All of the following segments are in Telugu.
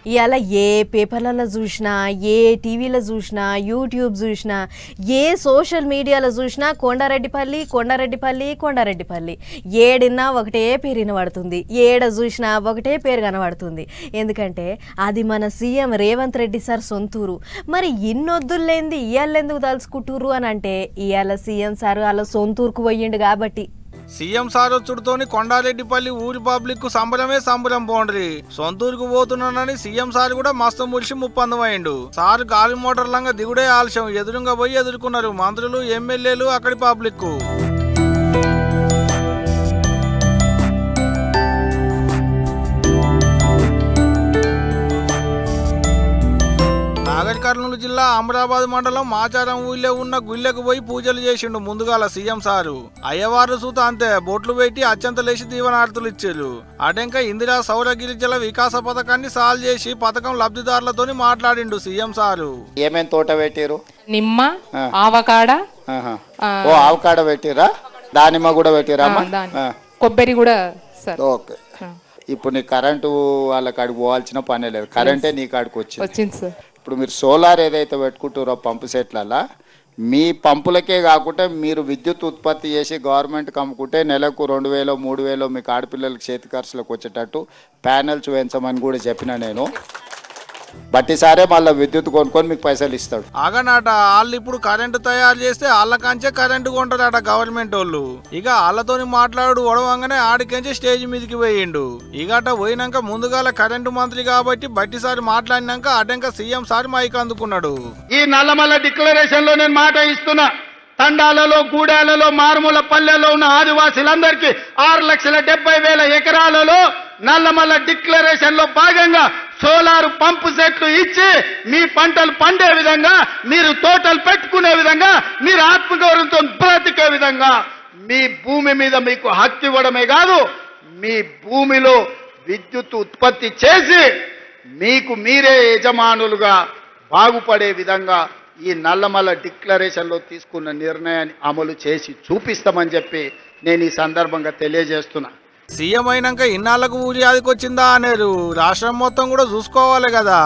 ఇవాళ ఏ పేపర్లలో చూసినా, ఏ టీవీలో చూసినా, యూట్యూబ్ చూసినా, ఏ సోషల్ మీడియాలో చూసినా కొండారెడ్డిపల్లి కొండారెడ్డిపల్లి కొండారెడ్డిపల్లి ఏడినా ఒకటే పేరు వినబడుతుంది, ఏడ చూసినా ఒకటే పేరు కనబడుతుంది. ఎందుకంటే అది మన సీఎం రేవంత్ రెడ్డి సార్ సొంతూరు. మరి ఇన్నొద్దులేంది ఇవాళ ఎందుకు తలుచుకుంటుర్రు అని అంటే ఇవాళ సీఎం సార్ వాళ్ళ సొంతూరుకు పోయిండు కాబట్టి. సీఎం సార్ వచ్చుడుతోని కొండారెడ్డిపల్లి ఊరి పబ్లిక్ సంబరమే సంబరం పోండ్రి. సొంతూరుకు పోతున్నానని సీఎం సార్ కూడా మస్తు ముడిసి ముప్పందమైండు. సార్ గాలి మోటార్లంగా దిగుడే ఆలస్యం, ఎదురుగా పోయి ఎదుర్కొన్నారు మంత్రులు, ఎమ్మెల్యేలు, అక్కడి పబ్లిక్. నాగర్ కర్నూలు జిల్లా అమరాబాద్ మండలం మాచారం ఊళ్ళో ఉన్న గుళ్ళకు పోయి పూజలు చేసిండు ముందుగాల సీఎం సారు. అయ్యవారు సూత అంతే బొట్లు పెట్టి అత్యంతలేసి దీవనార్తులు ఇచ్చారు. అటెంక ఇందిరా సౌర గిరిజల వికాస పథకాన్ని సాల్వ్ చేసి పథకం లబ్ధిదారులతోని మాట్లాడిండు సీఎం సారు. ఏమేం తోట పెట్టారు? నిమ్మ, ఆవకాడ, ఆవకాడ పెట్టిరా, దానిమ్మ కూడా పెట్టిరా, కొబ్బరి కూడా. ఓకే, ఇప్పుడు నీ కరెంటు వాళ్ళ కాడికి పోవాల్సిన పనే లేదు, కరెంటే నీ కాడికి వచ్చింది సార్. ఇప్పుడు మీరు సోలార్ ఏదైతే పెట్టుకుంటారో పంపు సెట్లలో, మీ పంపులకే కాకుండా మీరు విద్యుత్ ఉత్పత్తి చేసి గవర్నమెంట్కి అమ్ముకుంటే నెలకు 2000 3000 మీకు ఆడపిల్లలకి చేతి ఖర్చులకు వచ్చేటట్టు ప్యానెల్స్ వేయించమని కూడా చెప్పిన నేను. బట్టి సారే మళ్ళీ విద్యుత్ కొనుక్కొని మీకు పైసలు ఇస్తాడు. ఆగనాట వాళ్ళు ఇప్పుడు కరెంటు తయారు చేస్తే వాళ్ళకంచే కరెంటు కొంటారట గవర్నమెంట్ వాళ్ళు. ఇక వాళ్ళతోని మాట్లాడు ఒడవంగానే ఆడికంచే స్టేజ్ మీదకి పోయిండు. ఇగట పోయినాక ముందుగాల కరెంటు మంత్రి కాబట్టి బట్టి సారి మాట్లాడినాక అటెంక సీఎం సార్ మైక్ అందుకున్నాడు. ఈ నల్లమల్ల డిక్లరేషన్ లో నేను మాట ఇస్తున్నా, తండాలలో, గూడాలలో, మారుమూల పల్లెల్లో ఉన్న ఆదివాసీలందరికీ 6,70,000 ఎకరాలలో నల్లమల్ల డిక్లరేషన్ లో భాగంగా సోలార్ పంపు సెట్లు ఇచ్చి మీ పంటలు పండే విధంగా, మీరు తోటలు పెట్టుకునే విధంగా, మీరు ఆత్మగౌరవంతో బ్రతికే విధంగా మీ భూమి మీద మీకు హక్కు ఇవ్వడమే కాదు, మీ భూమిలో విద్యుత్ ఉత్పత్తి చేసి మీకు మీరే యజమానులుగా బాగుపడే విధంగా ఈ నల్లమల్ల డిక్లరేషన్ లో తీసుకున్న నిర్ణయాన్ని అమలు చేసి చూపిస్తామని చెప్పి నేను ఈ సందర్భంగా తెలియజేస్తున్నా. సీఎం అయినాక ఇన్నాళ్లకు ఊరి ఆదికొచ్చిందా అనేరు. రాష్ట్రం మొత్తం కూడా చూసుకోవాలి కదా.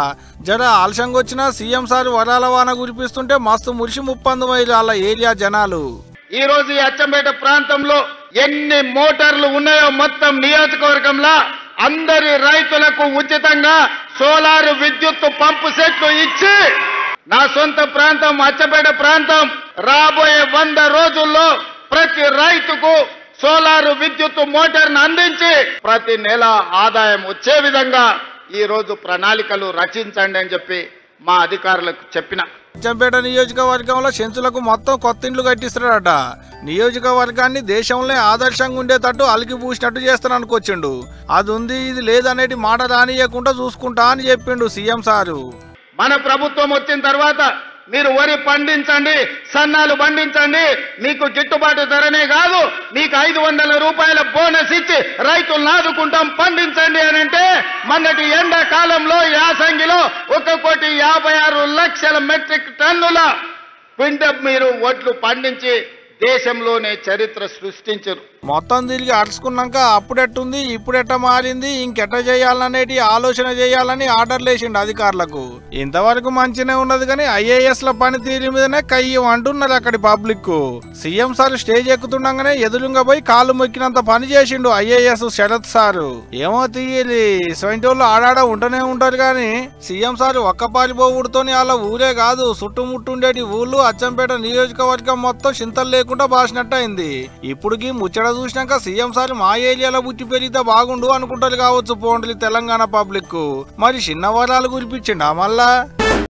జర ఆలస్యంగా వచ్చినా సీఎం సార్ వరాల వాన కురిపిస్తుంటే మస్తు మురిసి ముప్పందమైరు వాళ్ళ ఏరియా జనాలు. ఈ రోజు ఈ అచ్చంపేట ప్రాంతంలో ఎన్ని మోటార్లు ఉన్నాయో మొత్తం నియోజకవర్గంలో అందరి రైతులకు ఉచితంగా సోలార్ విద్యుత్ పంపు సెట్లు ఇచ్చి నా సొంత ప్రాంతం అచ్చంపేట ప్రాంతం రాబోయే 100 రోజుల్లో ప్రతి రైతుకు సోలార్ విద్యుత్ మోటార్ను అందించి ప్రతి నెల ఆదాయం వచ్చే విధంగా ఈ రోజు ప్రణాళికలు రచించండి అని చెప్పి మా అధికారులకు చెప్పిన. అచ్చంపేట నియోజకవర్గంలో చెంచులకు మొత్తం కొత్త ఇండ్లు కట్టిస్తాడట. నియోజకవర్గాన్ని దేశంలో ఆదర్శంగా ఉండేటట్టు అలికి పూసినట్టు చేస్తాననుకొచ్చిండు. అది ఉంది ఇది లేదనేటి మాట రానియకుండా చూసుకుంటా అని చెప్పిండు సీఎం సారు. మన ప్రభుత్వం వచ్చిన తర్వాత మీరు వరి పండించండి, సన్నాలు పండించండి, మీకు గిట్టుబాటు ధరనే కాదు మీకు 500 రూపాయల బోనస్ ఇచ్చి రైతులను ఆదుకుంటాం, పండించండి అని అంటే మొన్నటి ఎండాకాలంలో యాసంగిలో 1,56,00,000 మెట్రిక్ టన్నుల క్వింటల్ మీరు వడ్లు పండించి దేశంలోనే చరిత్ర సృష్టించారు. మొత్తం తిరిగి అరుచుకున్నాక అప్పుడెట్టుంది ఇప్పుడెట్ట మారింది ఇంకెట్ట చేయాలనేటి ఆలోచన చేయాలని ఆర్డర్లు వేసిండు అధికారులకు. ఇంతవరకు మంచినే ఉన్నది కానీ ఐఏఎస్ల పనితీరు మీదనే కయ్యం అంటున్నారు అక్కడి పబ్లిక్. సీఎం సార్ స్టేజ్ ఎక్కుతుండగానే ఎదురుగా పోయి కాళ్ళు మొక్కినంత పని చేసిండు ఐఏఎస్ శరత్ సారు. ఏమో తీయాలి సొంటోళ్ళు ఆడాడ ఉంటూనే ఉంటారు కానీ సీఎం సార్ ఒక్క పారిపోవుడుతోని వాళ్ళ ఊరే కాదు చుట్టుముట్టుండేటి ఊళ్ళు అచ్చంపేట నియోజకవర్గం మొత్తం చింతలు లేకుండా బాసినట్టు అయింది. ఇప్పుడుకి ముచ్చట చూసినాక సీఎం సార్ మా ఏరియాలో పుట్టి పెరిగితే బాగుండు అనుకుంటారు కావచ్చు పోండ్లి తెలంగాణ పబ్లిక్. మరి చిన్న వరాలు కురిపించిండా మళ్ళా?